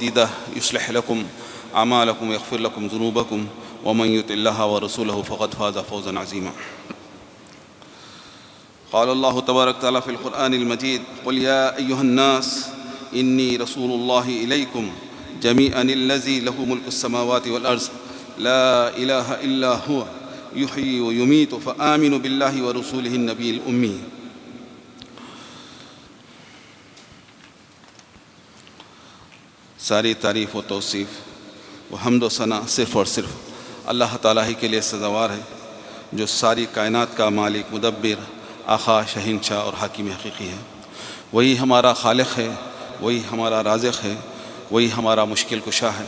سديدا يصلح لكم أعمالكم ويغفر لكم ذنوبكم ومن يطع الله ورسوله فقد فاز فوزا عظيما. قال الله تبارك وتعالى في القرآن المجيد: قل يا أيها الناس إني رسول الله إليكم جميعا الذي له ملك السماوات والأرض لا إله إلا هو يحيي ويميت فآمنوا بالله ورسوله النبي الأمي. ساری تعریف و توصیف و حمد و ثنا صرف اور صرف اللہ تعالیٰ ہی کے لیے سزاوار ہے، جو ساری کائنات کا مالک، مدبر، آقا، شہنشاہ اور حاکم حقیقی ہے. وہی ہمارا خالق ہے، وہی ہمارا رازق ہے، وہی ہمارا مشکل کشا ہے،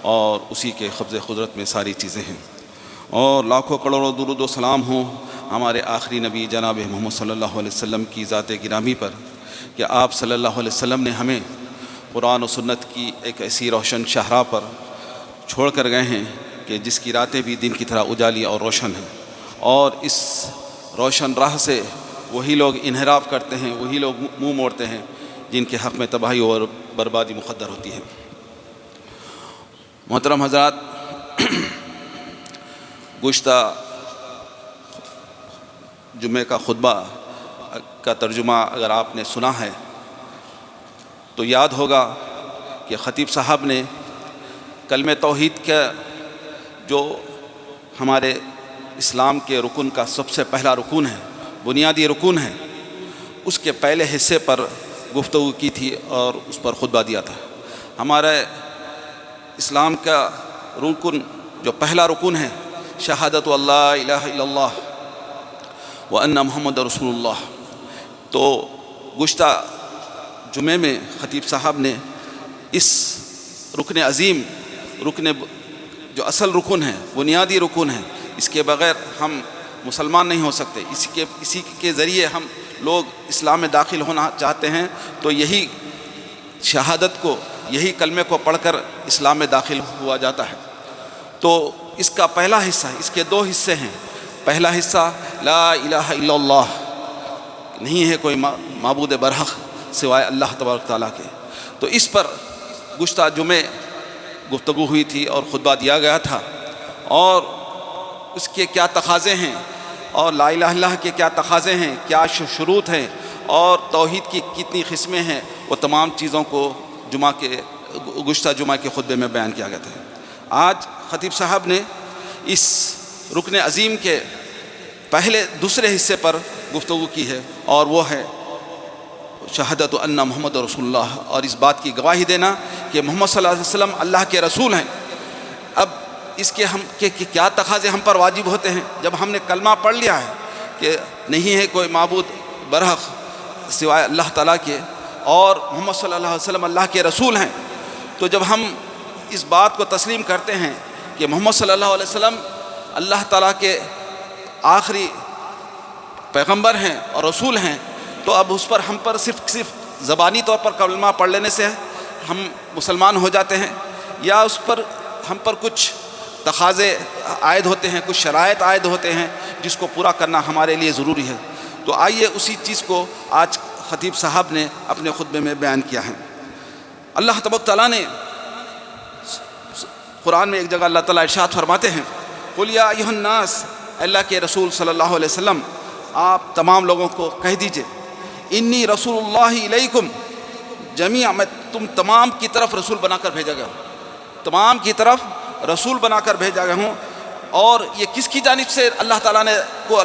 اور اسی کے قبض قدرت میں ساری چیزیں ہیں. اور لاکھوں کروڑوں درود و سلام ہوں ہمارے آخری نبی جناب محمد صلی اللہ علیہ وسلم کی ذات گرامی پر، کہ آپ صلی اللہ علیہ وسلم نے ہمیں قرآن و سنت کی ایک ایسی روشن شاہراہ پر چھوڑ کر گئے ہیں کہ جس کی راتیں بھی دن کی طرح اجالی اور روشن ہیں. اور اس روشن راہ سے وہی لوگ انحراف کرتے ہیں، وہی لوگ منہ موڑتے ہیں جن کے حق میں تباہی اور بربادی مقدر ہوتی ہے. محترم حضرات، گزشتہ جمعہ کا خطبہ کا ترجمہ اگر آپ نے سنا ہے تو یاد ہوگا کہ خطیب صاحب نے کلمہ توحید کا جو ہمارے اسلام کے رکن کا سب سے پہلا رکن ہے، بنیادی رکن ہے، اس کے پہلے حصے پر گفتگو کی تھی اور اس پر خطبہ دیا تھا. ہمارے اسلام کا رکن جو پہلا رکن ہے، شہادت اللہ الہ الا اللہ وان محمد رسول اللہ. تو گزشتہ جمعے میں خطیب صاحب نے اس رکن عظیم، رکن جو اصل رکن ہے، بنیادی رکن ہے، اس کے بغیر ہم مسلمان نہیں ہو سکتے، اسی کے ذریعے ہم لوگ اسلام میں داخل ہونا چاہتے ہیں تو یہی شہادت کو، یہی کلمے کو پڑھ کر اسلام میں داخل ہوا جاتا ہے. تو اس کا پہلا حصہ، اس کے دو حصے ہیں. پہلا حصہ لا الہ الا اللہ، نہیں ہے کوئی معبود برحق سوائے اللہ تبارک تعالیٰ کے. تو اس پر گزشتہ جمعے گفتگو ہوئی تھی اور خطبہ دیا گیا تھا، اور اس کے کیا تقاضے ہیں، اور لا الہ الا اللہ کے کیا تقاضے ہیں، کیا شروط ہیں، اور توحید کی کتنی قسمیں ہیں، وہ تمام چیزوں کو گزشتہ جمعہ کے خطبے میں بیان کیا گیا تھا. آج خطیب صاحب نے اس رکن عظیم کے دوسرے حصے پر گفتگو کی ہے، اور وہ ہے شہادت ان محمد رسول اللہ، اور اس بات کی گواہی دینا کہ محمد صلی اللہ علیہ وسلم اللہ کے رسول ہیں. اب اس کے کیا تقاضے ہم پر واجب ہوتے ہیں؟ جب ہم نے کلمہ پڑھ لیا ہے کہ نہیں ہے کوئی معبود برحق سوائے اللہ تعالیٰ کے، اور محمد صلی اللہ علیہ وسلم اللہ کے رسول ہیں، تو جب ہم اس بات کو تسلیم کرتے ہیں کہ محمد صلی اللہ علیہ وسلم اللہ تعالیٰ کے آخری پیغمبر ہیں اور رسول ہیں، تو اب اس پر ہم پر صرف زبانی طور پر کلمہ پڑھ لینے سے ہم مسلمان ہو جاتے ہیں، یا اس پر ہم پر کچھ تقاضے عائد ہوتے ہیں، کچھ شرائط عائد ہوتے ہیں جس کو پورا کرنا ہمارے لیے ضروری ہے. تو آئیے اسی چیز کو آج خطیب صاحب نے اپنے خطبے میں بیان کیا ہے. اللہ تبارک تعالیٰ نے قرآن میں ایک جگہ اللہ تعالیٰ ارشاد فرماتے ہیں: قل یا ایھا الناس، اللہ کے رسول صلی اللہ علیہ وسلم آپ تمام لوگوں کو کہہ دیجئے، انی رسول اللہ علیکم جمیعا، میں تم تمام کی طرف رسول بنا کر بھیجا گیا ہوں، تمام کی طرف رسول بنا کر بھیجا گیا ہوں. اور یہ کس کی جانب سے اللہ تعالیٰ نے کو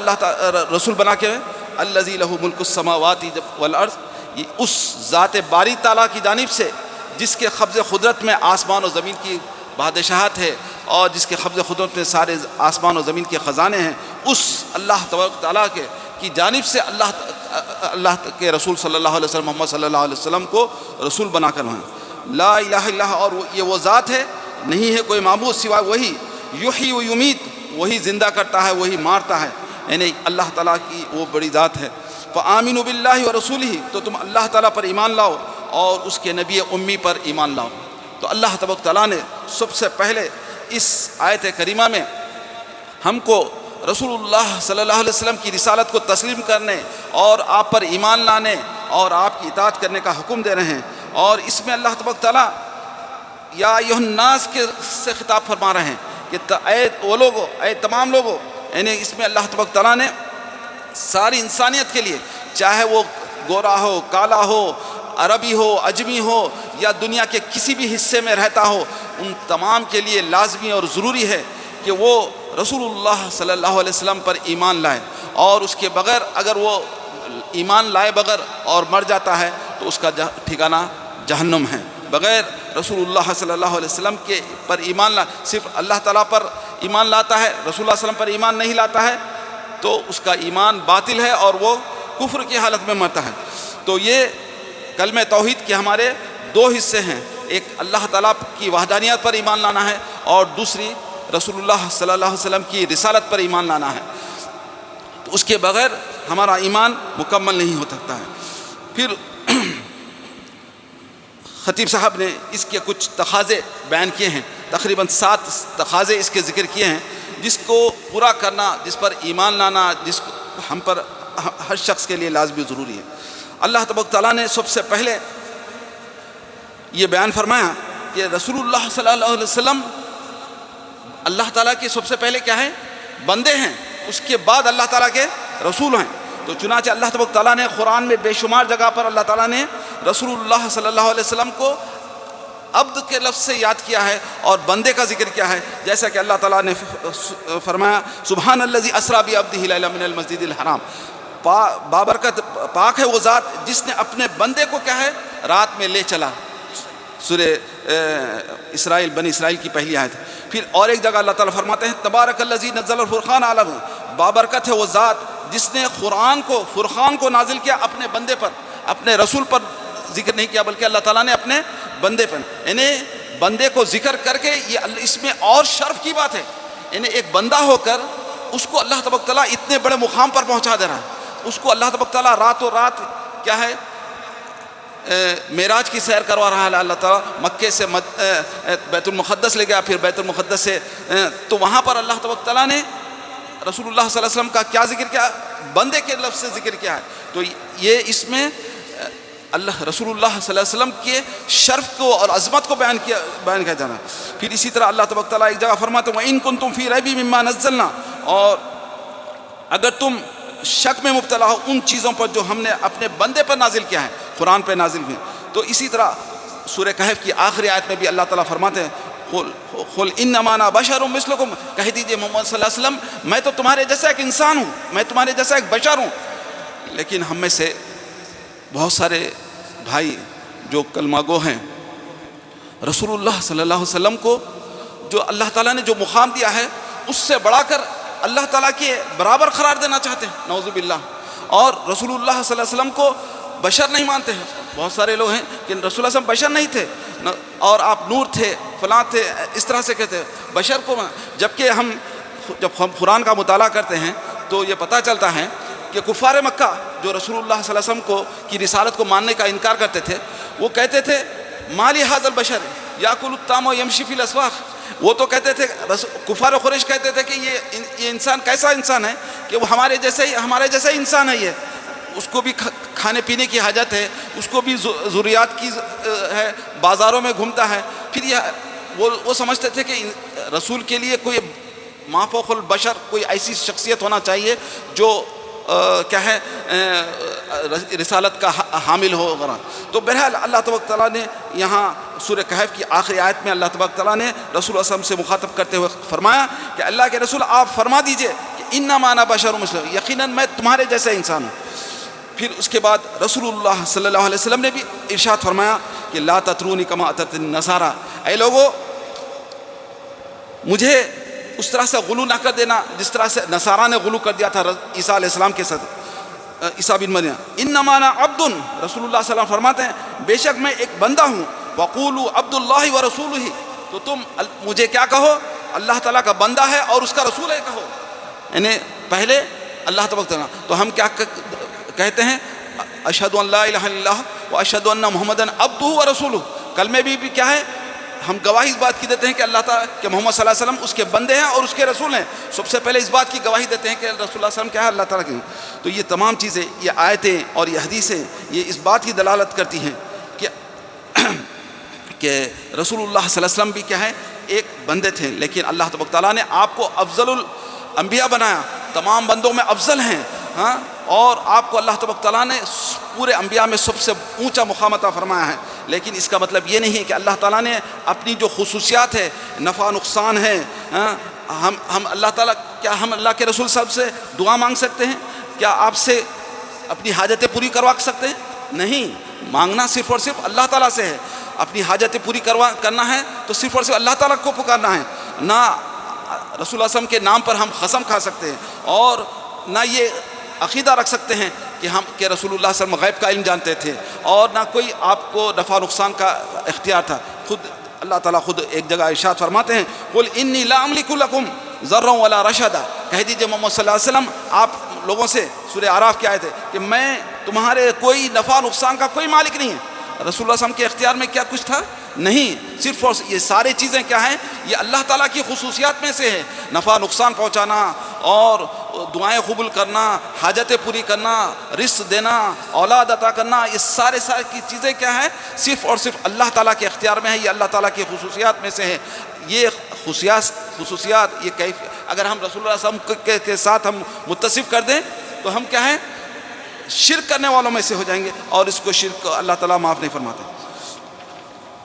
رسول بنا کے، الذی لہ ملک السماوات والارض، یہ اس ذات باری تعالیٰ کی جانب سے جس کے قبض قدرت میں آسمان و زمین کی بادشاہت ہے، اور جس کے قبض قدرت میں سارے آسمان و زمین کے خزانے ہیں، اس اللہ تبارک تعالیٰ کی جانب سے اللہ کے رسول صلی اللہ علیہ وسلم، محمد صلی اللہ علیہ وسلم کو رسول بنا کر ہیں. لا الہ الا اللہ، اور یہ وہ ذات ہے، نہیں ہے کوئی معبود سوائے وہی، یحیی و یمیت، وہی زندہ کرتا ہے، وہی مارتا ہے، یعنی اللہ تعالیٰ کی وہ بڑی ذات ہے. فآمنوا باللہ ورسولہ، تو تم اللہ تعالیٰ پر ایمان لاؤ اور اس کے نبی امی پر ایمان لاؤ. تو اللہ تبارک تعالیٰ نے سب سے پہلے اس آیت کریمہ میں ہم کو رسول اللہ صلی اللہ علیہ وسلم کی رسالت کو تسلیم کرنے اور آپ پر ایمان لانے اور آپ کی اطاعت کرنے کا حکم دے رہے ہیں. اور اس میں اللہ تبارک تعالیٰ یا ایھا الناس کے سے خطاب فرما رہے ہیں کہ اے وہ لوگو، اے تمام لوگوں، یعنی اس میں اللہ تبارک تعالیٰ نے ساری انسانیت کے لیے، چاہے وہ گورا ہو، کالا ہو، عربی ہو، عجمی ہو، یا دنیا کے کسی بھی حصے میں رہتا ہو، ان تمام کے لیے لازمی اور ضروری ہے کہ وہ رسول اللہ صلی اللہ علیہ وسلم پر ایمان لائے، اور اس کے بغیر اگر وہ ایمان لائے بغیر اور مر جاتا ہے تو اس کا ٹھکانہ جہنم ہے۔ بغیر رسول اللہ صلی اللہ علیہ وسلم کے پر ایمان صرف اللہ تعالیٰ پر ایمان لاتا ہے، رسول اللہ صلی اللہ علیہ وسلم پر ایمان نہیں لاتا ہے تو اس کا ایمان باطل ہے اور وہ کفر کی حالت میں مرتا ہے۔ تو یہ کلمہ توحید کے ہمارے دو حصے ہیں، ایک اللہ تعالیٰ کی وحدانیت پر ایمان لانا ہے، اور دوسری رسول اللہ صلی اللہ علیہ وسلم کی رسالت پر ایمان لانا ہے۔ تو اس کے بغیر ہمارا ایمان مکمل نہیں ہو سکتا ہے۔ پھر خطیب صاحب نے اس کے کچھ تقاضے بیان کیے ہیں، تقریباً 7 تقاضے اس کے ذکر کیے ہیں، جس کو پورا کرنا، جس پر ایمان لانا، جس کو ہم پر ہر شخص کے لیے لازمی ضروری ہے۔ اللہ تبارک تعالیٰ نے سب سے پہلے یہ بیان فرمایا کہ رسول اللہ صلی اللہ علیہ وسلم اللہ تعالیٰ کے سب سے پہلے کیا ہے؟ بندے ہیں، اس کے بعد اللہ تعالیٰ کے رسول ہیں۔ تو چنانچہ اللہ تبارک تعالیٰ نے قرآن میں بے شمار جگہ پر اللہ تعالیٰ نے رسول اللہ صلی اللہ علیہ وسلم کو عبد کے لفظ سے یاد کیا ہے اور بندے کا ذکر کیا ہے، جیسا کہ اللہ تعالیٰ نے فرمایا سبحان الذی اسریٰ بعبدہ لیلا من المسجد الحرام، بابرکت پاک ہے وہ ذات جس نے اپنے بندے کو کیا ہے رات میں لے چلا، سورہ اسرائیل، بنی اسرائیل کی پہلی آیت۔ پھر اور ایک جگہ اللہ تعالیٰ فرماتے ہیں تبارک الذی نزل الفرقان علی عبدہ، بابرکت ہے وہ ذات جس نے فرقان کو نازل کیا اپنے بندے پر، اپنے رسول پر ذکر نہیں کیا بلکہ اللہ تعالیٰ نے اپنے بندے پر، یعنی بندے کو ذکر کر کے یہ اس میں اور شرف کی بات ہے، یعنی ایک بندہ ہو کر اس کو اللہ تبارک تعالیٰ اتنے بڑے مقام پر پہنچا دے رہا ہے، اس کو اللہ تبارک تعالیٰ راتوں رات کیا ہے معراج کی سیر کروا رہا ہے اللہ تعالیٰ، مکے سے بیت المقدس لے گیا، پھر بیت المقدس سے تو وہاں پر اللہ تبارک تعالیٰ نے رسول اللہ صلی اللہ علیہ وسلم کا کیا ذکر کیا؟ بندے کے لفظ سے ذکر کیا ہے۔ تو یہ اس میں اللہ رسول اللہ صلی اللہ علیہ وسلم کے شرف کو اور عظمت کو بیان کیا جانا۔ پھر اسی طرح اللہ تبارک تعالیٰ ایک جگہ فرماتے ہیں وَإِن كُنتُمْ فِي رَيْبٍ مِّمَّا نَزَّلْنَا، اور اگر تم شک میں مبتلا ہو ان چیزوں پر جو ہم نے اپنے بندے پر نازل کیا ہے، قرآن پہ نازل ہوئے۔ تو اسی طرح سورہ کہف کی آخری آیت میں بھی اللہ تعالیٰ فرماتے ہیں قُلْ إِنَّمَا أَنَا بَشَرٌ مِثْلُكُمْ، کہہ دیجئے محمد صلی اللہ علیہ وسلم میں تو تمہارے جیسا ایک انسان ہوں، میں تمہارے جیسا ایک بشر ہوں، لیکن ہم میں سے بہت سارے بھائی جو کلمہ گو ہیں رسول اللہ صلی اللہ علیہ وسلم کو جو اللہ تعالیٰ نے جو مقام دیا ہے اس سے بڑھا کر اللہ تعالیٰ کے برابر قرار دینا چاہتے ہیں، نعوذ باللہ، اور رسول اللہ صلی اللہ علیہ وسلم کو بشر نہیں مانتے ہیں۔ بہت سارے لوگ ہیں کہ رسول اللہ صلی اللہ علیہ وسلم بشر نہیں تھے اور آپ نور تھے، فلاں تھے، اس طرح سے کہتے ہیں بشر کو، جبکہ جب ہم قرآن کا مطالعہ کرتے ہیں تو یہ پتہ چلتا ہے کہ کفار مکہ جو رسول اللہ صلی اللہ علیہ وسلم کی رسالت کو ماننے کا انکار کرتے تھے، وہ کہتے تھے ما لی ھذا البشر یاکل الطعام ویمشی فی الاسواق، وہ تو کہتے تھے کفار قریش کہتے تھے کہ یہ انسان کیسا انسان ہے کہ وہ ہمارے جیسا ہی انسان ہے، یہ اس کو بھی کھانے پینے کی حاجت ہے، اس کو بھی ضروریات کی ہے، بازاروں میں گھومتا ہے۔ پھر وہ سمجھتے تھے کہ رسول کے لیے کوئی ما فوق البشر، کوئی ایسی شخصیت ہونا چاہیے جو کیا ہے رسالت کا حامل ہو وغیرہ۔ تو بہرحال اللہ تبارک تعالیٰ نے یہاں سورہ کہف کی آخری آیت میں اللہ تبارک تعالیٰ نے رسول اللہ صلی اللہ علیہ وسلم سے مخاطب کرتے ہوئے فرمایا کہ اللہ کے رسول آپ فرما دیجئے کہ انما انا بشر مثلکم، یقیناً میں تمہارے جیسا انسان ہوں۔ پھر اس کے بعد رسول اللہ صلی اللہ علیہ وسلم نے بھی ارشاد فرمایا کہ لا تطرونی کما اطرت النصارى، اے لوگو مجھے اس طرح سے غلو نہ کر دینا جس طرح سے نصارہ نے غلو کر دیا تھا عیسیٰ علیہ السلام کے ساتھ، عیسیٰ بن مریم۔ انما انا عبد، رسول اللہ صلی اللہ علیہ وسلم فرماتے ہیں بے شک میں ایک بندہ ہوں، وقولوا عبد اللہ ورسولہ، تو تم مجھے کیا کہو؟ اللہ تعالیٰ کا بندہ ہے اور اس کا رسول ہے کہو، یعنی پہلے اللہ تبارک تعالیٰ۔ تو ہم کیا کہتے ہیں؟ اشہد ان لا الہ الا اللہ واشہد ان محمدن عبدہ ورسولہ، کلمے بھی کیا ہے؟ ہم گواہی اس بات کی دیتے ہیں کہ اللہ تعالیٰ کہ محمد صلی اللہ علیہ وسلم اس کے بندے ہیں اور اس کے رسول ہیں، سب سے پہلے اس بات کی گواہی دیتے ہیں کہ رسول اللہ صلی اللہ علیہ وسلم کیا ہے؟ اللہ تعالیٰ کے۔ تو یہ تمام چیزیں، یہ آیتیں اور یہ حدیثیں، یہ اس بات کی دلالت کرتی ہیں کہ رسول اللہ صلی اللہ علیہ وسلم بھی کیا ہے ایک بندے تھے، لیکن اللہ تبارک تعالیٰ نے آپ کو افضل الانبیاء بنایا، تمام بندوں میں افضل ہیں، ہاں، اور آپ کو اللہ تبارک تعالیٰ نے پورے انبیاء میں سب سے اونچا مقام عطا فرمایا ہے۔ لیکن اس کا مطلب یہ نہیں ہے کہ اللہ تعالیٰ نے اپنی جو خصوصیات ہے، نفع نقصان ہے، ہم اللہ تعالیٰ، کیا ہم اللہ کے رسول صاحب سے دعا مانگ سکتے ہیں؟ کیا آپ سے اپنی حاجتیں پوری کروا سکتے ہیں؟ نہیں، مانگنا صرف اور صرف اللہ تعالیٰ سے ہے۔ اپنی حاجتیں پوری کرنا ہے تو صرف اور صرف اللہ تعالیٰ کو پکارنا ہے، نہ رسول اللہ صلی اللہ علیہ وسلم کے نام پر ہم قسم کھا سکتے ہیں، اور نہ یہ عقیدہ رکھ سکتے ہیں کہ ہم کہ رسول اللہ صلی اللہ علیہ وسلم غیب کا علم جانتے تھے، اور نہ کوئی آپ کو نفع نقصان کا اختیار تھا۔ خود اللہ تعالیٰ خود ایک جگہ ارشاد فرماتے ہیں، قل انی لا املک لکم ضرا ولا رشدا، کہہ دیجئے محمد صلی اللہ علیہ وسلم آپ لوگوں سے، سورہ اعراف کی آیت ہے کہ میں تمہارے کوئی نفع نقصان کا کوئی مالک نہیں ہے۔ رسول اللہ صلی اللہ علیہ وسلم کے اختیار میں کیا کچھ تھا؟ نہیں، صرف اور یہ سارے چیزیں کیا ہیں؟ یہ اللہ تعالیٰ کی خصوصیات میں سے ہے۔ نفع نقصان پہنچانا اور دعائیں قبول کرنا، حاجتیں پوری کرنا، رزق دینا، اولاد عطا کرنا، یہ سارے کی چیزیں کیا ہیں؟ صرف اور صرف اللہ تعالیٰ کے اختیار میں ہے، یہ اللہ تعالیٰ کی خصوصیات میں سے ہے۔ یہ خصوصیات یہ اگر ہم رسول اللہ صلی اللہ علیہ وسلم کے ساتھ ہم متصف کر دیں تو ہم کیا ہیں؟ شرک کرنے والوں میں سے ہو جائیں گے، اور اس کو شرک اللہ تعالیٰ معاف نہیں فرماتے۔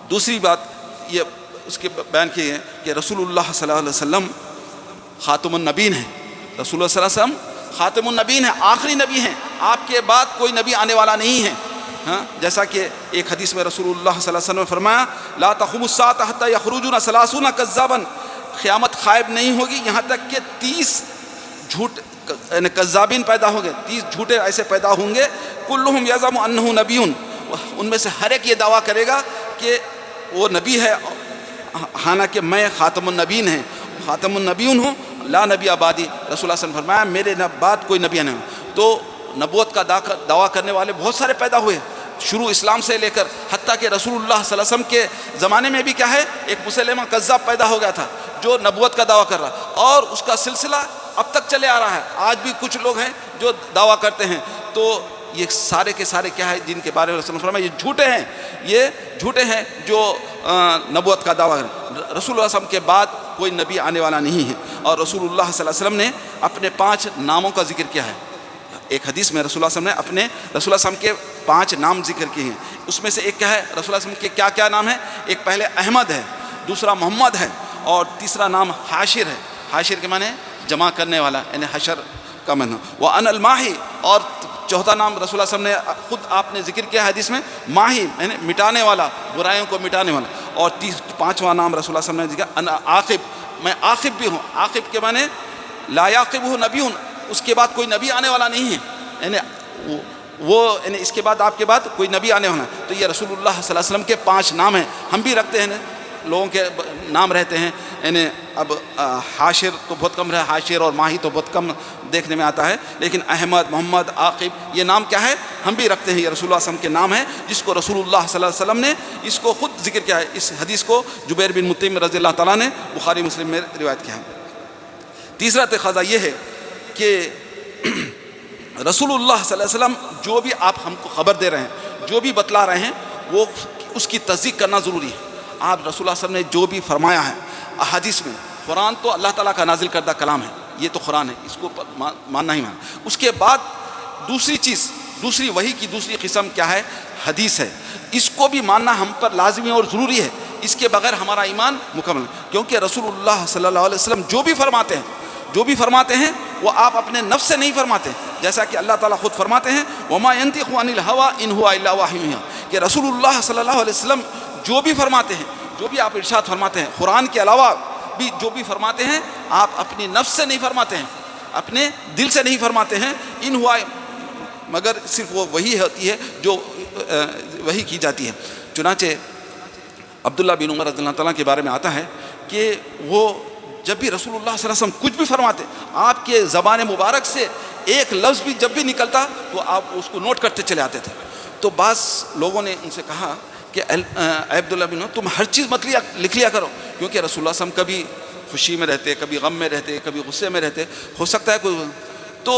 دوسری بات یہ اس کے بیان کی ہے کہ رسول اللہ صلی اللہ علیہ وسلم خاتم النبیین ہیں۔ رسول اللہ صلی اللہ علیہ وسلم خاتم النبیین ہیں، آخری نبی ہیں، آپ کے بعد کوئی نبی آنے والا نہیں ہے۔ ہاں، جیسا کہ ایک حدیث میں رسول اللہ صلی اللہ علیہ وسلم نے فرمایا، لا تقوم الساعة حتى يخرجون 30 كذابا، قیامت قائم نہیں ہوگی یہاں تک کہ 30 جھوٹ کذابین پیدا ہوں گے، 30 جھوٹے ایسے پیدا ہوں گے، کلہم یزعم انہ نبی، ان میں سے ہر ایک یہ دعویٰ کرے گا کہ وہ نبی ہے، حالانکہ میں خاتم النبیین ہیں، خاتم النبیون ہوں، لا نبی آبادی۔ رسول اللہ صلی اللہ علیہ وسلم فرمایا میرے بعد کوئی نبی نہیں۔ تو نبوت کا دعویٰ کرنے والے بہت سارے پیدا ہوئے شروع اسلام سے لے کر، حتیٰ کہ رسول اللہ صلی اللہ علیہ وسلم کے زمانے میں بھی کیا ہے، ایک مسلمہ کذاب پیدا ہو گیا تھا جو نبوت کا دعویٰ کر رہا، اور اس کا سلسلہ اب تک چلے آ رہا ہے۔ آج بھی کچھ لوگ ہیں جو دعویٰ کرتے ہیں، تو یہ سارے کے سارے کیا ہے، جن کے بارے میں رسول اللہ فرمایا یہ جھوٹے ہیں، یہ جھوٹے ہیں جو نبوت کا دعویٰ کریں۔ رسول اللہ صلی اللہ علیہ وسلم کے بعد کوئی نبی آنے والا نہیں ہے، اور رسول اللہ صلی اللہ علیہ وسلم نے اپنے 5 ناموں کا ذکر کیا ہے۔ ایک حدیث میں رسول اللہ صلی اللہ علیہ وسلم نے رسول اللہ صلی اللہ علیہ وسلم کے 5 نام ذکر کیے ہیں، اس میں سے ایک کیا ہے، رسول اللہ صلی اللہ علیہ وسلم کے کیا کیا نام ہیں؟ ایک پہلے احمد ہے، دوسرا محمد ہے، اور تیسرا نام حاشر ہے۔ حاشر کے معنی جمع کرنے والا، یعنی حشر کا معنی، وَأَنَا الْمَاحِي، اور چوتھا نام رسول اللہ صلی اللہ علیہ وسلم نے خود آپ نے ذکر کیا حدیث میں، ماہی یعنی مٹانے والا، برائیوں کو مٹانے والا، اور 5واں نام رسول اللہ صلی اللہ علیہ وسلم نے ذکر انا عاقب، میں عاقب بھی ہوں۔ عاقب کے معنی لا یعقبہ نبی، اس کے بعد کوئی نبی آنے والا نہیں ہے، یعنی یعنی اس کے بعد آپ کے بعد کوئی نبی آنے والا ہے۔ تو یہ رسول اللہ صلی اللہ علیہ وسلم کے 5 نام ہیں، ہم بھی رکھتے ہیں، لوگوں کے نام رہتے ہیں، یعنی اب حاشر تو بہت کم رہا، حاشر اور ماہی تو بہت کم دیکھنے میں آتا ہے، لیکن احمد، محمد، عاقب یہ نام کیا ہے، ہم بھی رکھتے ہیں، یہ رسول اللہ صلی اللہ علیہ وسلم کے نام ہیں، جس کو رسول اللہ صلی اللہ علیہ وسلم نے اس کو خود ذکر کیا ہے۔ اس حدیث کو جبیر بن مطعم رضی اللہ تعالیٰ نے بخاری مسلم میں روایت کیا ہے۔ تیسرا تقاضا یہ ہے کہ رسول اللہ صلی اللہ علیہ وسلم جو بھی آپ ہم کو خبر دے رہے ہیں، جو بھی بتلا رہے ہیں، وہ اس کی تصدیق کرنا ضروری ہے۔ آپ رسول اللہ صلی اللہ علیہ وسلم نے جو بھی فرمایا ہے احادیث میں، قرآن تو اللہ تعالیٰ کا نازل کردہ کلام ہے، یہ تو قرآن ہے، اس کو ماننا ہی ماننا۔ اس کے بعد دوسری چیز، دوسری وحی کی دوسری قسم کیا ہے، حدیث ہے، اس کو بھی ماننا ہم پر لازمی اور ضروری ہے، اس کے بغیر ہمارا ایمان مکمل ہے، کیونکہ رسول اللہ صلی اللہ علیہ وسلم جو بھی فرماتے ہیں وہ آپ اپنے نفس سے نہیں فرماتے، جیسا کہ اللہ تعالیٰ خود فرماتے ہیں وما ينطق عن الهوى ان هو الا وحی یوحی، کہ رسول اللہ صلی اللہ علیہ وسلم جو بھی فرماتے ہیں، جو بھی آپ ارشاد فرماتے ہیں، قرآن کے علاوہ بھی جو بھی فرماتے ہیں، آپ اپنی نفس سے نہیں فرماتے ہیں، اپنے دل سے نہیں فرماتے ہیں، ان ہوا، مگر صرف وہ وہی ہوتی ہے جو وہی کی جاتی ہے۔ چنانچہ عبداللہ بن عمر رضی اللہ تعالیٰ کے بارے میں آتا ہے کہ وہ جب بھی رسول اللہ صلی اللہ علیہ وسلم کچھ بھی فرماتے، آپ کے زبان مبارک سے ایک لفظ بھی جب بھی نکلتا تو آپ اس کو نوٹ کرتے چلے آتے تھے۔ تو بعض لوگوں نے ان سے کہا کہ عبداللہ بن عمر تم ہر چیز مت لکھ لیا کرو، کیونکہ رسول اللہ صلی اللہ علیہ وسلم کبھی خوشی میں رہتے، کبھی غم میں رہتے، کبھی غصے میں رہتے، ہو سکتا ہے کوئی۔ تو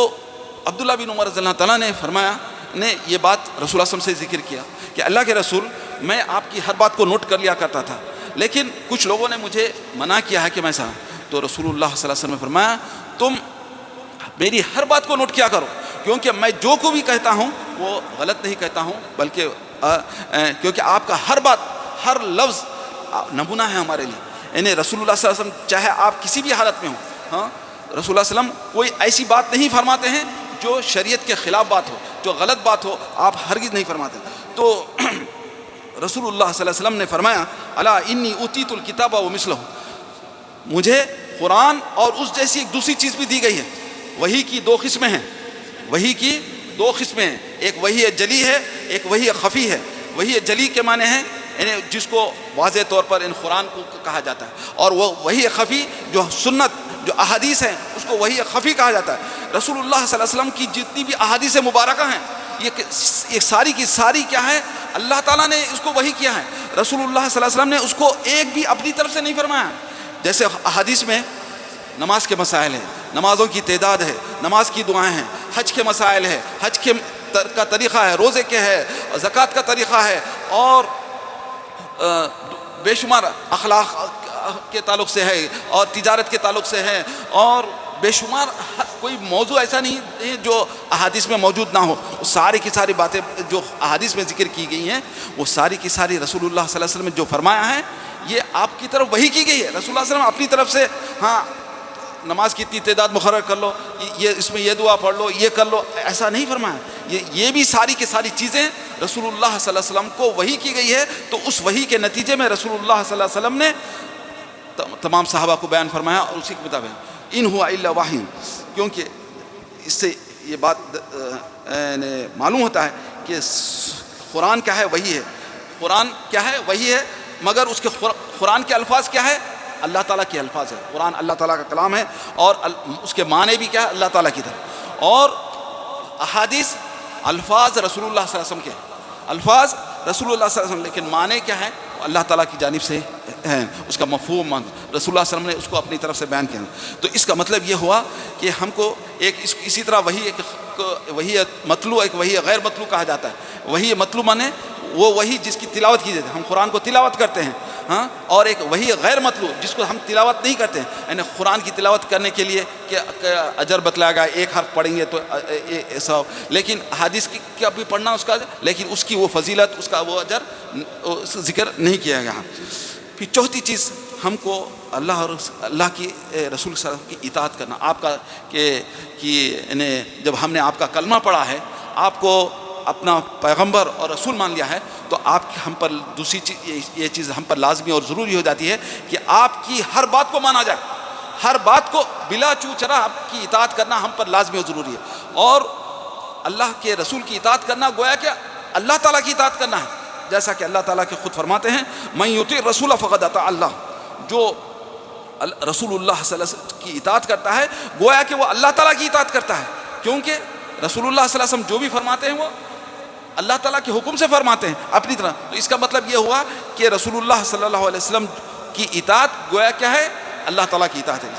عبداللہ بن عمر رضی اللہ تعالیٰ نے فرمایا، نے یہ بات رسول اللہ صلی اللہ علیہ وسلم سے ذکر کیا کہ اللہ کے رسول میں آپ کی ہر بات کو نوٹ کر لیا کرتا تھا، لیکن کچھ لوگوں نے مجھے منع کیا ہے کہ میں ایسا، تو رسول اللہ صلی اللہ علیہ وسلم نے فرمایا تم میری ہر بات کو نوٹ کیا کرو، کیونکہ میں جو کو بھی کہتا ہوں وہ غلط نہیں کہتا ہوں، بلکہ کیونکہ آپ کا ہر بات، ہر لفظ نمونہ ہے ہمارے لیے. یعنی رسول اللہ صلی اللہ علیہ وسلم چاہے آپ کسی بھی حالت میں ہوں، ہاں رسول اللہ صلی اللہ علیہ وسلم کوئی ایسی بات نہیں فرماتے ہیں جو شریعت کے خلاف بات ہو، جو غلط بات ہو، آپ ہرگز نہیں فرماتے. تو رسول اللہ صلی اللہ علیہ وسلم نے فرمایا الا انی اوتیت الکتاب و مثلہ، مجھے قرآن اور اس جیسی ایک دوسری چیز بھی دی گئی ہے. وحی کی دو قسمیں ہیں، وحی کی دو قسمیں ہیں، ایک وحی جلی ہے، ایک وحی خفی ہے. وحی جلی کے معنی ہیں یعنی جس کو واضح طور پر ان قرآن کو کہا جاتا ہے، اور وہ وحی خفی جو سنت، جو احادیث ہیں، اس کو وحی خفی کہا جاتا ہے. رسول اللہ صلی اللہ علیہ وسلم کی جتنی بھی احادیث مبارکہ ہیں یہ ساری کی ساری کیا ہے، اللہ تعالیٰ نے اس کو وحی کیا ہے. رسول اللہ صلی اللہ علیہ وسلم نے اس کو ایک بھی اپنی طرف سے نہیں فرمایا. جیسے احادیث میں نماز کے مسائل ہیں، نمازوں کی تعداد ہے، نماز کی دعائیں ہیں، حج کے مسائل ہے، حج کے کا طریقہ ہے، روزے کے ہے، زکوٰۃ کا طریقہ ہے، اور بے شمار اخلاق کے تعلق سے ہے، اور تجارت کے تعلق سے ہے، اور بے شمار کوئی موضوع ایسا نہیں ہے جو احادیث میں موجود نہ ہو. ساری کی ساری باتیں جو احادیث میں ذکر کی گئی ہیں وہ ساری کی ساری رسول اللہ صلی اللہ علیہ وسلم نے جو فرمایا ہے یہ آپ کی طرف وحی کی گئی ہے. رسول اللہ صلی اللہ علیہ وسلم اپنی طرف سے ہاں نماز کی اتنی تعداد مقرر کر لو، یہ اس میں یہ دعا پڑھ لو، یہ کر لو، ایسا نہیں فرمایا. یہ بھی ساری کی ساری چیزیں رسول اللہ صلی اللہ علیہ وسلم کو وحی کی گئی ہے. تو اس وحی کے نتیجے میں رسول اللہ صلی اللہ علیہ وسلم نے تمام صحابہ کو بیان فرمایا، اور اسی کے مطابق ان ہوا الا وحی، کیونکہ اس سے یہ بات معلوم ہوتا ہے کہ قرآن کیا ہے، وحی ہے. قرآن کیا ہے، وحی ہے، مگر اس کے قرآن کے الفاظ کیا ہے، اللہ تعالیٰ کے الفاظ ہے. قرآن اللہ تعالیٰ کا کلام ہے، اور اس کے معنی بھی کیا ہے، اللہ تعالیٰ کی طرف. اور احادیث الفاظ رسول اللہ صلی اللہ علیہ وسلم کے الفاظ رسول اللہ صلی اللہ علیہ وسلم، لیکن معنی کیا ہے، اللہ تعالیٰ کی جانب سے ہے. اس کا مفہوم رسول اللہ صلی اللہ علیہ وسلم نے اس کو اپنی طرف سے بیان کیا. تو اس کا مطلب یہ ہوا کہ ہم کو ایک اسی طرح وہی مطلوع، ایک وہی غیر مطلوع کہا جاتا ہے. وہی مطلوع مانے وہ وہی جس کی تلاوت کی جاتی ہے، ہم قرآن کو تلاوت کرتے ہیں، ہاں. اور ایک وہی غیر مطلوع جس کو ہم تلاوت نہیں کرتے ہیں، یعنی قرآن کی تلاوت کرنے کے لیے کہ اجر بتلایا گیا، ایک حرف پڑھیں گے تو ایسا، لیکن حدیث کی کیا بھی پڑھنا اس کا، لیکن اس کی وہ فضیلت، اس کا وہ اجر ذکر نہیں کیا گیا. پھر چوتھی چیز ہم کو اللہ اور اللہ کی رسول صلی اللہ علیہ وسلم کی اطاعت کرنا. آپ کا کہ جب ہم نے آپ کا کلمہ پڑھا ہے، آپ کو اپنا پیغمبر اور رسول مان لیا ہے، تو آپ ہم پر دوسری چیز، یہ چیز ہم پر لازمی اور ضروری ہو جاتی ہے کہ آپ کی ہر بات کو مانا جائے، ہر بات کو بلا چوچرا آپ کی اطاعت کرنا ہم پر لازمی اور ضروری ہے. اور اللہ کے رسول کی اطاعت کرنا گویا کہ اللہ تعالیٰ کی اطاعت کرنا ہے، جیسا کہ اللہ تعالیٰ کے خود فرماتے ہیں من یطیع الرسول فقد اطاع اللہ. جو رسول اللہ صلی اللہ علیہ وسلم کی اطاعت کرتا ہے گویا کہ وہ اللہ تعالیٰ کی اطاعت کرتا ہے، کیونکہ رسول اللہ صلی اللہ علیہ وسلم جو بھی فرماتے ہیں وہ اللہ تعالیٰ کے حکم سے فرماتے ہیں اپنی طرح. تو اس کا مطلب یہ ہوا کہ رسول اللہ صلی اللہ علیہ وسلم کی اطاعت گویا کیا ہے، اللہ تعالیٰ کی اطاعت ہے.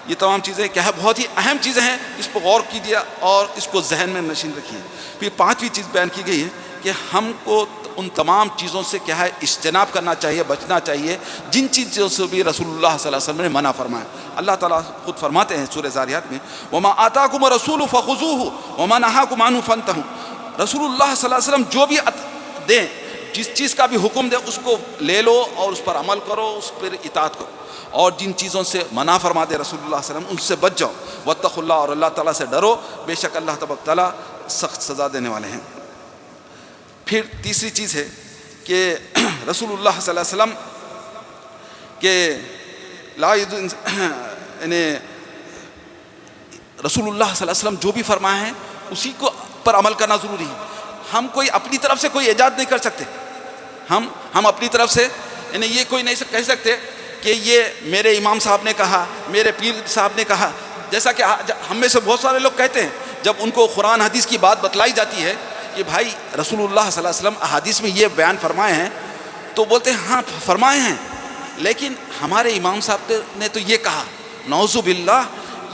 یہ تمام چیزیں کیا ہے، بہت ہی اہم چیزیں ہیں، اس پر غور کیجیے اور اس کو ذہن میں نشین رکھیے. پھر پانچویں چیز بیان کی گئی ہے کہ ہم کو ان تمام چیزوں سے کیا ہے اجتناب کرنا چاہیے، بچنا چاہیے جن چیزوں سے بھی رسول اللہ صلی اللہ علیہ وسلم نے منع فرمایا. اللہ تعالیٰ خود فرماتے ہیں سورہ ذاریات میں وما آتاکم الرسول فخذوہ وما نہاکم عنہ فانتہوا. رسول اللہ صلی اللہ علیہ وسلم جو بھی دیں، جس چیز کا بھی حکم دے اس کو لے لو اور اس پر عمل کرو، اس پر اطاعت کرو. اور جن چیزوں سے منع فرما دے رسول اللہ صلی اللہ علیہ وسلم ان سے بچ جاؤ. واتقوا اللہ، اور اللہ تعالیٰ سے ڈرو، بے شک اللہ تبارک تعالیٰ سخت سزا دینے والے ہیں. پھر تیسری چیز ہے کہ رسول اللہ صلی اللہ علیہ وسلم کہ یعنی رسول اللہ صلی اللہ علیہ وسلم جو بھی فرمائے ہیں اسی کو پر عمل کرنا ضروری ہے. ہم کوئی اپنی طرف سے کوئی ایجاد نہیں کر سکتے. ہم اپنی طرف سے یعنی یہ کوئی نہیں کہہ سکتے کہ یہ میرے امام صاحب نے کہا، میرے پیر صاحب نے کہا. جیسا کہ ہم میں سے بہت سارے لوگ کہتے ہیں جب ان کو قرآن حدیث کی بات بتلائی جاتی ہے کہ بھائی رسول اللہ صلی اللہ علیہ وسلم احادیث میں یہ بیان فرمائے ہیں، تو بولتے ہیں ہاں فرمائے ہیں، لیکن ہمارے امام صاحب نے تو یہ کہا. نعوذ باللہ،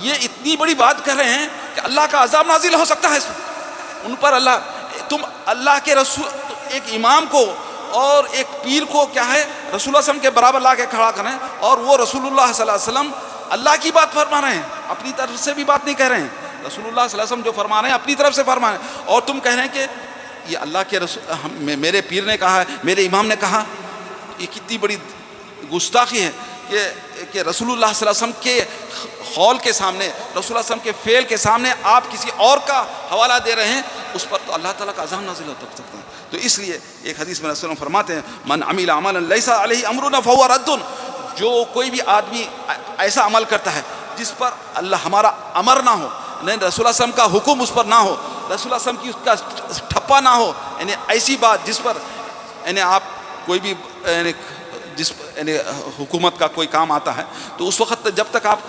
یہ اتنی بڑی بات کر رہے ہیں کہ اللہ کا عذاب نازل ہو سکتا ہے ان پر. تم اللہ کے رسول، ایک امام کو اور ایک پیر کو کیا ہے رسول اللہ صلی اللہ علیہ وسلم کے برابر لا کے کھڑا کریں، اور وہ رسول اللہ صلی اللہ علیہ وسلم اللہ کی بات فرما رہے ہیں، اپنی طرف سے بھی بات نہیں کہہ رہے ہیں، رسول اللہ صلی اللہ علیہ وسلم جو فرما رہے ہیں اپنی طرف سے فرما رہے ہیں، اور تم کہہ رہے ہیں کہ یہ اللہ کے رسول میرے پیر نے کہا ہے، میرے امام نے کہا۔ یہ کتنی بڑی گستاخی ہے کہ رسول اللہ صلی اللہ علیہ وسلم کے قول کے سامنے، رسول اللہ صلی اللہ علیہ وسلم کے فعل کے سامنے آپ کسی اور کا حوالہ دے رہے ہیں، اس پر تو اللہ تعالیٰ کا عذاب نازل ہو سکتا ہے۔ تو اس لیے ایک حدیث میں رسول اللہ فرماتے ہیں من عمل عملا لیس علیہ امرنا فہو رد، جو کوئی بھی آدمی ایسا عمل کرتا ہے جس پر اللہ ہمارا امر نہ ہو، نہیں رسول اللہ صلی اللہ علیہ وسلم کا حکم اس پر نہ ہو، رسول اللہ صلی اللہ علیہ وسلم کی اس کا ٹھپا نہ ہو، یعنی ایسی بات جس پر یعنی آپ کوئی بھی جس یعنی حکومت کا کوئی کام آتا ہے تو اس وقت جب تک آپ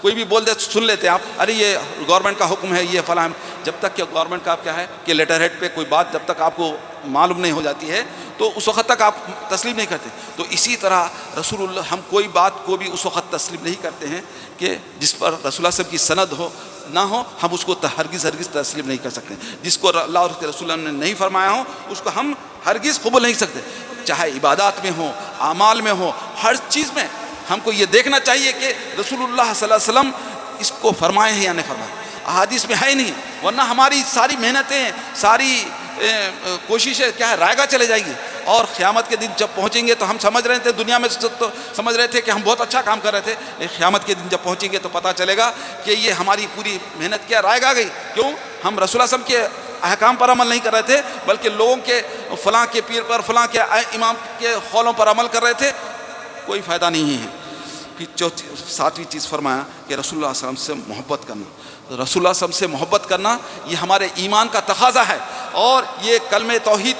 کوئی بھی بول دے سن لیتے ہیں آپ، ارے یہ گورنمنٹ کا حکم ہے، یہ فلاں، جب تک کہ گورنمنٹ کا آپ کیا ہے کہ لیٹر ہیڈ پہ کوئی بات جب تک آپ کو معلوم نہیں ہو جاتی ہے تو اس وقت تک آپ تسلیم نہیں کرتے۔ تو اسی طرح رسول اللہ ہم کوئی بات کو بھی اس وقت تسلیم نہیں کرتے ہیں کہ جس پر رسول اللہ صلی اللہ علیہ وسلم کی سند ہو نہ ہو، ہم اس کو ہرگز تسلیم نہیں کر سکتے۔ جس کو اللہ اور اس کے رسول اللہ نے نہیں فرمایا ہو اس کو ہم ہرگز قبول نہیں سکتے، چاہے عبادات میں ہو، اعمال میں ہو، ہر چیز میں ہم کو یہ دیکھنا چاہیے کہ رسول اللہ صلی اللہ علیہ وسلم اس کو فرمائے ہیں یا نہیں فرمائے۔ احادیث میں ہے نہیں، ورنہ ہماری ساری محنتیں، ساری کوششیں کیا ہے رائے گاہ چلے جائیں گی، اور قیامت کے دن جب پہنچیں گے تو ہم سمجھ رہے تھے دنیا میں تو سمجھ رہے تھے کہ ہم بہت اچھا کام کر رہے تھے، لیکن قیامت کے دن جب پہنچیں گے تو پتہ چلے گا کہ یہ ہماری پوری محنت کیا رائے گاہ گئی۔ کیوں؟ ہم رسول اللہ صلی اللہ علیہ وسلم کے احکام پر عمل نہیں کر رہے تھے، بلکہ لوگوں کے فلاں کے پیر پر، فلاں کے امام کے قولوں پر عمل کر رہے تھے، کوئی فائدہ نہیں ہے۔ پھر ساتویں چیز فرمایا کہ رسول اللہ صلی اللہ علیہ وسلم سے محبت کرنا۔ رسول اللہ صلی اللہ علیہ وسلم سے محبت کرنا یہ ہمارے ایمان کا تقاضا ہے، اور یہ کلمہ توحید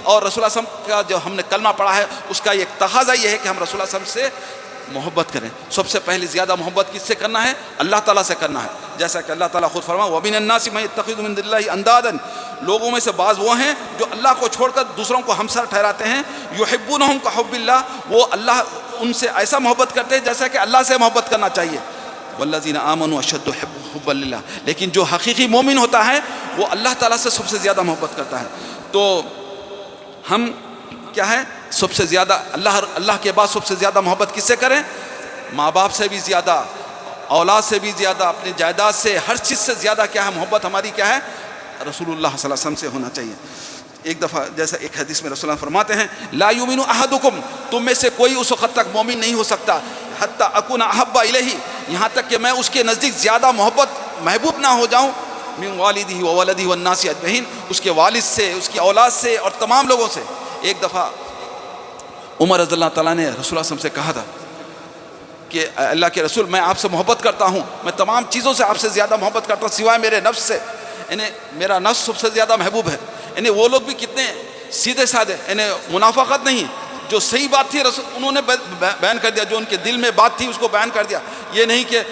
اور رسول اللہ صلی اللہ علیہ وسلم کا جو ہم نے کلمہ پڑھا ہے اس کا ایک تقاضا یہ ہے کہ ہم رسول اللہ صلی اللہ علیہ وسلم سے محبت کریں۔ سب سے پہلے زیادہ محبت کس سے کرنا ہے؟ اللہ تعالیٰ سے کرنا ہے، جیسا کہ اللہ تعالیٰ خود فرمایا وَمِنَ النَّاسِ مَن يَتَّخِذُ مِن دُونِ اللَّهِ أَندَادًا، لوگوں میں سے بعض وہ ہیں جو اللہ کو چھوڑ کر دوسروں کو ہمسر ٹھہراتے ہیں، يُحِبُّونَهُمْ كَحُبِّ اللَّهِ، وہ اللہ ان سے ایسا محبت کرتے ہیں جیسا کہ اللہ سے محبت کرنا چاہیے، وَالَّذِينَ آمَنُوا أَشَدُّ حُبًّا لِلَّهِ، لیکن جو حقیقی مومن ہوتا ہے وہ اللہ تعالیٰ سے سب سے زیادہ محبت کرتا ہے۔ تو ہم کیا ہے سب سے زیادہ اللہ کے بعد سب سے زیادہ محبت کس سے کریں؟ ماں باپ سے بھی زیادہ، اولاد سے بھی زیادہ، اپنی جائیداد سے، ہر چیز سے زیادہ کیا ہے محبت ہماری کیا ہے؟ رسول اللہ صلی اللہ علیہ وسلم سے ہونا چاہیے۔ ایک دفعہ جیسا ایک حدیث میں رسول اللہ فرماتے ہیں لا یؤمن احدکم، تم میں سے کوئی اس وقت تک مومن نہیں ہو سکتا حتی اکون احب الیہ، یہاں تک کہ میں اس کے نزدیک زیادہ محبوب نہ ہو جاؤں من والدہ وولدہ والناس اجمعین، اس کے والد سے، اس کی اولاد سے اور تمام لوگوں سے۔ ایک دفعہ عمر رضی اللہ تعالیٰ نے رسول اللہ صلی اللہ علیہ وسلم سے کہا تھا کہ اللہ کے رسول میں آپ سے محبت کرتا ہوں، میں تمام چیزوں سے آپ سے زیادہ محبت کرتا ہوں سوائے میرے نفس سے، یعنی میرا نفس سب سے زیادہ محبوب ہے۔ یعنی وہ لوگ بھی کتنے سیدھے سادے، یعنی منافقت نہیں، جو صحیح بات تھی انہوں نے بیان کر دیا، جو ان کے دل میں بات تھی اس کو بیان کر دیا، یہ نہیں کہ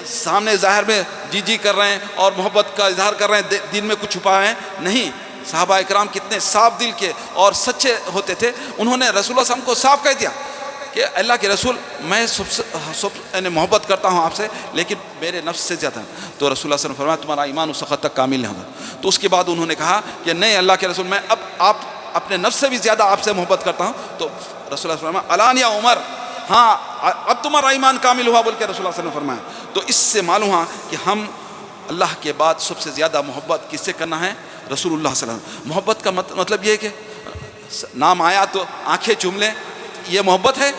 سامنے ظاہر میں جی کر رہے ہیں اور محبت کا اظہار کر رہے ہیں، دل میں کچھ چھپا ہے نہیں۔ صحابہ اکرام کتنے صاف دل کے اور سچے ہوتے تھے، انہوں نے رسول اللہ صلی اللہ علیہ وسلم کو صاف کہہ دیا کہ اللہ کے رسول میں یعنی محبت کرتا ہوں آپ سے لیکن میرے نفس سے زیادہ۔ تو رسول اللہ صلی اللہ علیہ وسلم فرمایا تمہارا ایمان اس وقت تک کامل نہیں ہوگا۔ تو اس کے بعد انہوں نے کہا کہ نہیں اللہ کے رسول میں اب آپ اپنے نفس سے بھی زیادہ آپ سے محبت کرتا ہوں۔ تو رسول اللہ صلی اللہ علیہ وسلم فرمایا الان یا عمر، ہاں اب تمہارا ایمان کامل ہوا بول کے رسول اللہ صلی اللہ علیہ وسلم فرمایا۔ تو اس سے معلوم ہوا کہ ہم اللہ کے بعد سب سے زیادہ محبت کس سے کرنا ہے؟ رسول اللہ صلی اللہ علیہ وسلم۔ محبت کا مطلب یہ ہے کہ نام آیا تو آنکھیں چوم لیں، یہ محبت ہے؟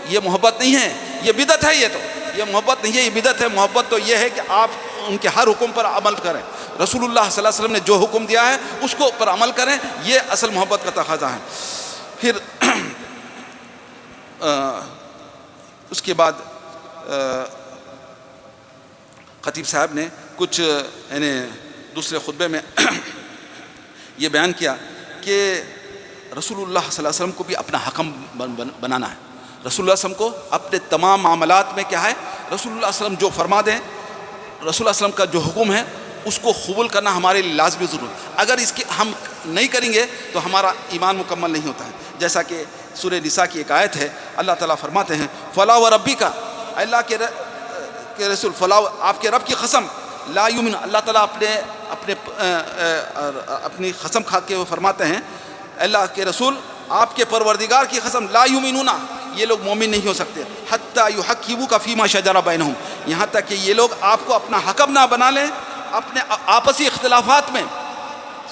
یہ محبت نہیں ہے، یہ بدعت ہے۔ یہ محبت نہیں ہے، یہ بدعت ہے۔ محبت تو یہ ہے کہ آپ ان کے ہر حکم پر عمل کریں، رسول اللہ صلی اللہ علیہ وسلم نے جو حکم دیا ہے اس کو پر عمل کریں، یہ اصل محبت کا تقاضا ہے۔ پھر اس کے بعد خطیب صاحب نے کچھ یعنی دوسرے خطبے میں یہ بیان کیا کہ رسول اللہ صلی اللہ علیہ وسلم کو بھی اپنا حکم بنانا ہے۔ رسول اللہ صلی اللہ علیہ وسلم کو اپنے تمام معاملات میں کیا ہے رسول اللہ صلی اللہ علیہ وسلم جو فرما دیں، رسول اللہ صلی اللہ علیہ وسلم کا جو حکم ہے اس کو قبول کرنا ہمارے لیے لازمی ضرور ہے۔ اگر اس کی ہم نہیں کریں گے تو ہمارا ایمان مکمل نہیں ہوتا ہے۔ جیسا کہ سورہ نساء کی ایک آیت ہے، اللہ تعالیٰ فرماتے ہیں فلا و ربی کا، اللہ کے رسول فلا، آپ کے رب کی قسم، لا یؤمن، اللہ تعالیٰ اپنی قسم کھا کے وہ فرماتے ہیں اللہ کے رسول آپ کے پروردگار کی قسم لا یؤمنون، یہ لوگ مومن نہیں ہو سکتے، حتی یحکموک فیما شجر بینہم، یہاں تک کہ یہ لوگ آپ کو اپنا حکم نہ بنا لیں اپنے آپسی اختلافات میں،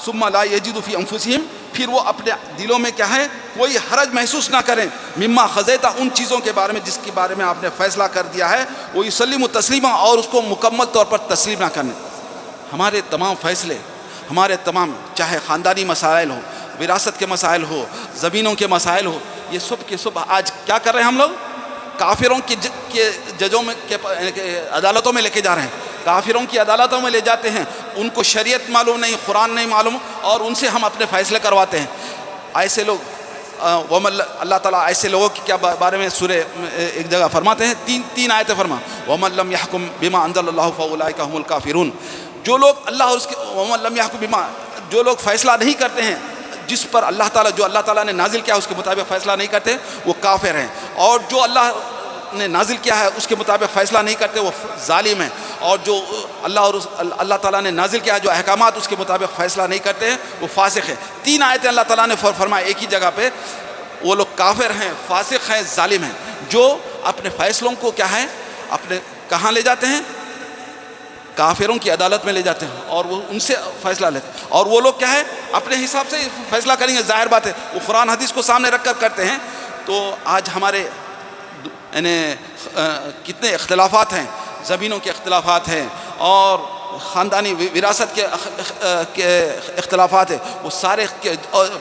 ثم لا یجدوا فی انفسہم، پھر وہ اپنے دلوں میں کیا ہے کوئی حرج محسوس نہ کریں، مما قضیت، ان چیزوں کے بارے میں جس کے بارے میں آپ نے فیصلہ کر دیا ہے، وہ یسلموا تسلیما، اور اس کو مکمل طور پر تسلیم نہ کرنے۔ ہمارے تمام فیصلے، ہمارے تمام چاہے خاندانی مسائل ہو، وراثت کے مسائل ہو، زمینوں کے مسائل ہو، یہ سب کے سب آج کیا کر رہے ہیں ہم لوگ؟ کافروں کے ججوں میں عدالتوں میں لے کے جا رہے ہیں، کافروں کی عدالتوں میں لے جاتے ہیں، ان کو شریعت معلوم نہیں، قرآن نہیں معلوم، اور ان سے ہم اپنے فیصلے کرواتے ہیں۔ ایسے لوگ اللہ تعالیٰ ایسے لوگوں کے کیا بارے میں سورہ ایک جگہ فرماتے ہیں، تین آیتیں فرما، وَمَن لَّمْ يَحْكُم بِمَا أَنزَلَ اللَّهُ فَأُولَٰئِكَ هُمُ الْكَافِرُونَ، جو لوگ اللہ اور اس کے وَمَن لَّمْ يَحْكُم بِمَا، جو لوگ فیصلہ نہیں کرتے ہیں جس پر اللہ تعالیٰ، جو اللہ تعالیٰ نے نازل کیا اس کے مطابق فیصلہ نہیں کرتے، وہ کافر ہیں، اور جو اللہ نے نازل کیا ہے اس کے مطابق فیصلہ نہیں کرتے وہ ظالم ہیں، اور جو اللہ تعالیٰ نے نازل کیا ہے جو احکامات اس کے مطابق فیصلہ نہیں کرتے ہیں وہ فاسق ہیں۔ تین آیتیں اللہ تعالیٰ نے فرمایا ایک ہی جگہ پہ، وہ لوگ کافر ہیں، فاسق ہیں، ظالم ہیں، جو اپنے فیصلوں کو کیا ہے اپنے کہاں لے جاتے ہیں؟ کافروں کی عدالت میں لے جاتے ہیں، اور وہ ان سے فیصلہ لیتے ہیں، اور وہ لوگ کیا ہے اپنے حساب سے فیصلہ کریں گے، ظاہر بات ہے وہ قرآن حدیث کو سامنے رکھ کر کرتے ہیں۔ تو آج ہمارے یعنی کتنے اختلافات ہیں، زمینوں کے اختلافات ہیں، اور خاندانی وراثت کے اختلافات ہیں، وہ سارے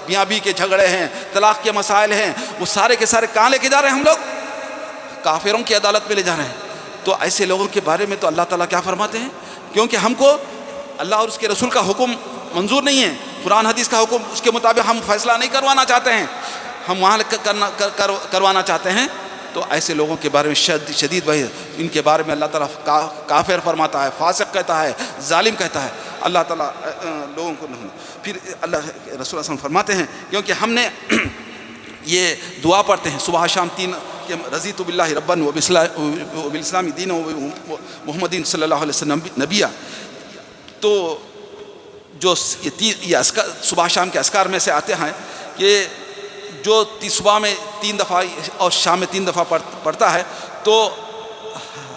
میاں بیوی کے جھگڑے ہیں، طلاق کے مسائل ہیں، وہ سارے کے سارے کہاں لے کے جا رہے ہیں ہم لوگ؟ کافروں کی عدالت میں لے جا رہے ہیں۔ تو ایسے لوگوں کے بارے میں تو اللہ تعالیٰ کیا فرماتے ہیں؟ کیونکہ ہم کو اللہ اور اس کے رسول کا حکم منظور نہیں ہے، قرآن حدیث کا حکم، اس کے مطابق ہم فیصلہ نہیں کروانا چاہتے ہیں، ہم وہاں کروانا چاہتے ہیں، تو ایسے لوگوں کے بارے میں شدید وہی، ان کے بارے میں اللہ تعالیٰ کافر فرماتا ہے، فاسق کہتا ہے، ظالم کہتا ہے۔ اللہ تعالیٰ لوگوں کو نہیں، پھر اللہ رسول اللہ صلی اللہ علیہ وسلم فرماتے ہیں، کیونکہ ہم نے یہ دعا پڑھتے ہیں صبح شام تین کہ رضیت باللہ ربا وبالاسلام دینا محمد صلی اللہ علیہ وسلم نبیہ، تو جو یہ صبح شام کے اذکار میں سے آتے ہیں کہ جو صبح میں 3 دفعہ اور شام میں 3 دفعہ پڑھتا ہے تو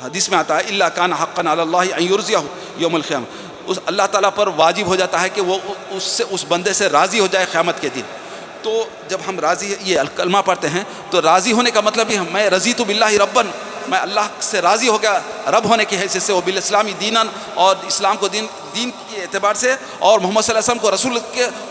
حدیث میں آتا ہے الا کان حقا علی اللہ ان یرضیہ یوم القیامہ، اس اللہ تعالیٰ پر واجب ہو جاتا ہے کہ وہ اس بندے سے راضی ہو جائے قیامت کے دن۔ تو جب ہم راضی یہ کلمہ پڑھتے ہیں تو راضی ہونے کا مطلب یہ میں رضیت باللہ ربا، میں اللہ سے راضی ہو گیا رب ہونے کی حیثیت سے، وہ بالاسلامی دینا، اور اسلام کو دین کے اعتبار سے، اور محمد صلی اللہ علیہ وسلم کو رسول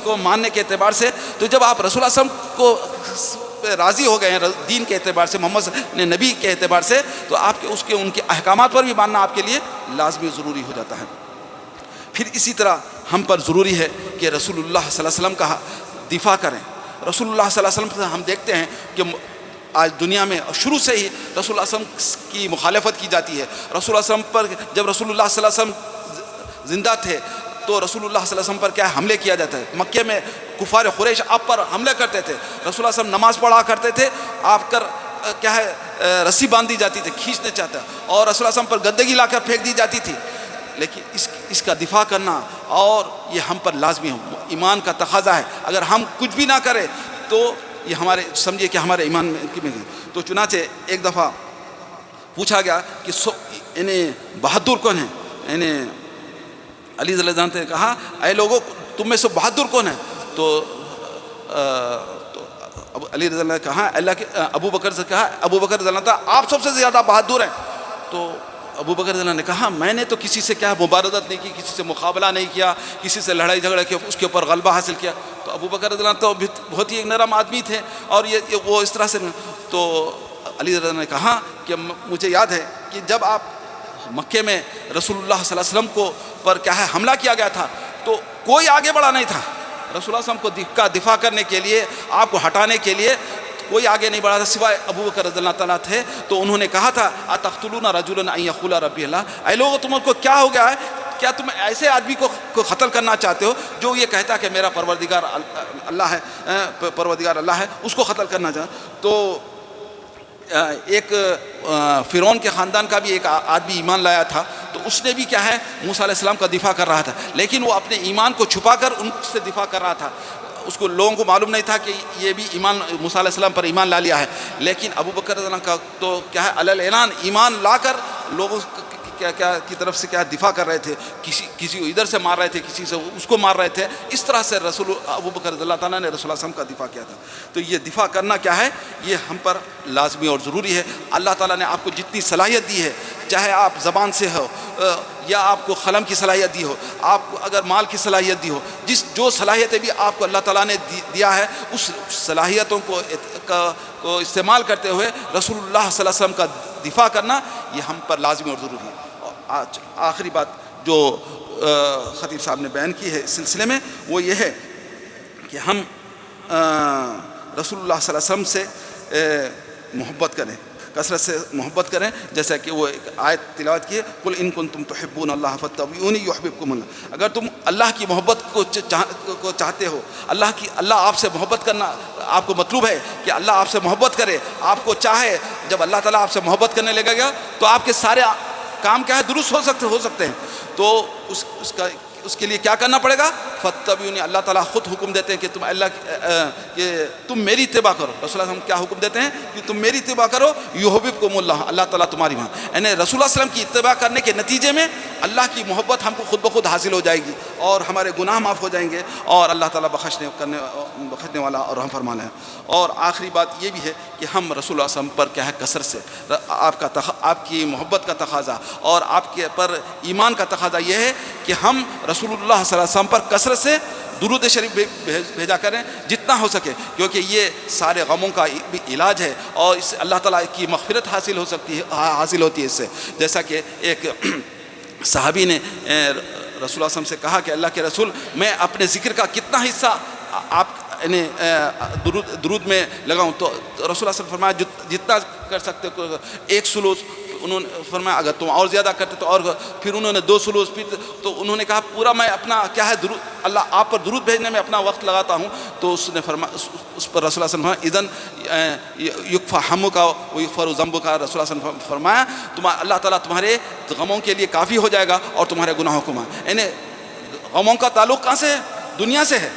کو ماننے کے اعتبار سے۔ تو جب آپ رسول اللہ علیہ وسلم کو راضی ہو گئے ہیں دین کے اعتبار سے، محمد نبی کے اعتبار سے، تو آپ کے ان کے احکامات پر بھی ماننا آپ کے لیے لازمی ضروری ہو جاتا ہے۔ پھر اسی طرح ہم پر ضروری ہے کہ رسول اللہ صلی اللہ علیہ وسلم کا دفاع کریں۔ رسول اللہ صلی اللہ علیہ وسلم سے ہم دیکھتے ہیں کہ آج دنیا میں شروع سے ہی رسول اللہ صلی اللہ علیہ وسلم کی مخالفت کی جاتی ہے۔ رسول اللہ صلی اللہ علیہ وسلم پر جب رسول اللہ صلی اللہ علیہ وسلم زندہ تھے تو رسول اللہ صلی اللہ علیہ وسلم پر کیا حملے کیا جاتا ہے، مکے میں کفار قریش آپ پر حملے کرتے تھے، رسول اللہ صلی اللہ علیہ وسلم نماز پڑھا کرتے تھے، آپ کر کیا ہے رسی باندھی جاتی تھی، کھینچنے چاہتا، اور رسول اللہ صلی اللہ علیہ وسلم پر گندگی لا کر پھینک دی جاتی تھی، لیکن اس کا دفاع کرنا اور یہ ہم پر لازمی ہو، ایمان کا تقاضا ہے۔ اگر ہم کچھ بھی نہ کریں تو یہ ہمارے سمجھیے کہ ہمارے ایمان میں۔ تو چنانچہ ایک دفعہ پوچھا گیا کہ انہیں بہادر کون ہیں، انہیں علی رضی اللہ عنہ نے کہا اے لوگوں تم میں سے بہادر کون ہے؟ تو علی رضی اللہ نے کہا اللہ کے ابو بکر سے کہا ابو بکر رضی اللہ عنہ آپ سب سے زیادہ بہادر ہیں۔ تو ابو بکر رضی اللہ نے کہا میں نے تو کسی سے کیا مبارزت نہیں کی، کسی سے مقابلہ نہیں کیا، کسی سے لڑائی جھگڑا کیا، اس کے اوپر غلبہ حاصل کیا۔ تو ابو بکر رضی اللہ عنہ تو بہت ہی ایک نرم آدمی تھے، اور یہ وہ اس طرح سے۔ تو علی رضی اللہ عنہ نے کہا کہ مجھے یاد ہے کہ جب آپ مکے میں رسول اللہ صلی اللہ علیہ وسلم کو پر کیا ہے حملہ کیا گیا تھا تو کوئی آگے بڑھا نہیں تھا، رسول اللہ صلی اللہ علیہ وسلم کا دفاع کرنے کے لیے، آپ کو ہٹانے کے لیے کوئی آگے نہیں بڑھا تھا سوائے ابو بکر رضی اللہ تعالیٰ تھے۔ تو انہوں نے کہا تھا اتقتلون رجلا ان یقول ربی اللہ، اے لوگوں تم کو کیا ہو گیا ہے، کیا تم ایسے آدمی کو قتل کرنا چاہتے ہو جو یہ کہتا ہے کہ میرا پروردگار اللہ ہے، پروردگار اللہ ہے، اس کو قتل کرنا چاہتے؟ تو ایک فرعون کے خاندان کا بھی ایک آدمی ایمان لایا تھا، تو اس نے بھی کیا ہے موسیٰ علیہ السلام کا دفاع کر رہا تھا، لیکن وہ اپنے ایمان کو چھپا کر ان سے دفاع کر رہا تھا۔ اس کو لوگوں کو معلوم نہیں تھا کہ یہ بھی ایمان موسیٰ علیہ السلام پر ایمان لا لیا ہے، لیکن ابو بکر رضی اللہ عنہ کا تو کیا ہے علی الاعلان ایمان لا کر لوگوں کیا کی طرف سے کیا دفاع کر رہے تھے، کسی کو ادھر سے مار رہے تھے، کسی سے اس کو مار رہے تھے، اس طرح سے ابو بکر رضی اللہ تعالیٰ نے رسول اللہ صلی اللہ علیہ وسلم کا دفاع کیا تھا۔ تو یہ دفاع کرنا کیا ہے، یہ ہم پر لازمی اور ضروری ہے۔ اللہ تعالیٰ نے آپ کو جتنی صلاحیت دی ہے، چاہے آپ زبان سے ہو یا آپ کو قلم کی صلاحیت دی ہو، آپ کو اگر مال کی صلاحیت دی ہو، جو صلاحیتیں بھی آپ کو اللہ تعالیٰ نے دیا ہے، اس صلاحیتوں کو استعمال کرتے ہوئے رسول اللہ صلی اللہ علیہ وسلم کا دفاع کرنا یہ ہم پر لازمی اور ضروری ہے۔ اور آج آخری بات جو خطیب صاحب نے بیان کی ہے اس سلسلے میں وہ یہ ہے کہ ہم رسول اللہ صلی اللہ علیہ وسلم سے محبت کریں، کثرت سے محبت کریں، جیسا کہ وہ ایک آیت تلاوت کی ہے، قل ان کنتم تحبون اللہ فاتبعونی یحببکم اللہ۔ اگر تم اللہ کی محبت کو چاہتے ہو، اللہ آپ سے محبت کرنا آپ کو مطلوب ہے کہ اللہ آپ سے محبت کرے، آپ کو چاہے، جب اللہ تعالیٰ آپ سے محبت کرنے لگے گا تو آپ کے سارے کام کیا ہے درست ہو سکتے ہیں۔ تو اس کے لیے کیا کرنا پڑے گا، فاتبعونی، اللہ تعالیٰ خود حکم دیتے ہیں کہ تم میری اتباع کرو۔ رسول اللہ صلی اللہ علیہ وسلم کیا حکم دیتے ہیں کہ تم میری اتباع کرو، یحببکم اللہ، اللہ تعالیٰ تمہاری ماں، یعنی رسول اللہ صلی اللہ علیہ وسلم کی اتباع کرنے کے نتیجے میں اللہ کی محبت ہم کو خود بخود حاصل ہو جائے گی اور ہمارے گناہ معاف ہو جائیں گے، اور اللہ تعالیٰ بخشنے والا اور رحم فرمانے ہے۔ اور آخری بات یہ بھی ہے کہ ہم رسول اللہ صلی اللہ علیہ وسلم پر کیا ہے کثرت سے آپ کی محبت کا تقاضا اور آپ کے پر ایمان کا تقاضا یہ ہے کہ ہم رسول اللہ صلی اللہ علیہ وسلم پر کثرت سے درود شریف بھیجا کریں جتنا ہو سکے، کیونکہ یہ سارے غموں کا بھی علاج ہے اور اس سے اللہ تعالیٰ کی مغفرت حاصل ہوتی ہے اس سے۔ جیسا کہ ایک صحابی نے رسول اللہ صلی اللہ علیہ وسلم سے کہا کہ اللہ کے رسول، میں اپنے ذکر کا کتنا حصہ آپ درود میں لگاؤں؟ تو رسول اللہ صلی اللہ علیہ وسلم فرمایا جتنا کر سکتے ہو، 1 سلوس۔ انہوں نے فرمایا اگر تم اور زیادہ کرتے تو اور، پھر انہوں نے 2 سلوس، تو انہوں نے کہا پورا میں اپنا کیا ہے اللہ آپ پر درود بھیجنے میں اپنا وقت لگاتا ہوں۔ تو اس نے فرمایا، اس پر رسول اللہ صلی اللہ علیہ وسلم اذن یکفی ہمک و یغفر ذنبک، رسول اللہ صلی اللہ علیہ وسلم فرمایا اللہ تعالیٰ تمہارے غموں کے لیے کافی ہو جائے گا اور تمہارے گناہوں کو معاف۔ یعنی غموں کا تعلق کہاں سے ہے؟ دنیا سے ہے۔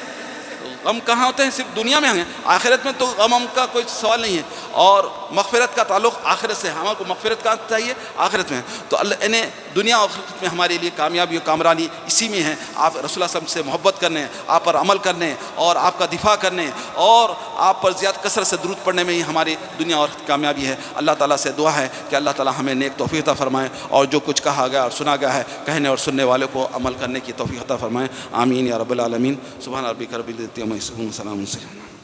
غم کہاں ہوتے ہیں؟ صرف دنیا میں ہیں، آخرت میں تو غم کا کوئی سوال نہیں ہے۔ اور مغفرت کا تعلق آخرت سے ہے، ہمارے کو مغفرت کہاں چاہیے؟ آخرت میں۔ تو اللہ نے دنیا اور آخرت میں ہمارے لیے کامیابی اور کامرانی اسی میں ہے۔ آپ رسول اللہ صلی اللہ علیہ وسلم سے محبت کرنے، آپ پر عمل کرنے اور آپ کا دفاع کرنے اور آپ پر زیادہ کثرت سے درود پڑھنے میں ہی ہماری دنیا اور آخرت کامیابی ہے۔ اللہ تعالیٰ سے دعا ہے کہ اللہ تعالیٰ ہمیں نیک توفیق عطا فرمائے اور جو کچھ کہا گیا اور سنا گیا ہے کہنے اور سننے والے کو عمل کرنے کی توفیق عطا فرمائے۔ آمین یا رب العالمین۔ سبحان ربک رب العزت عما یصفون، سلام علیکم۔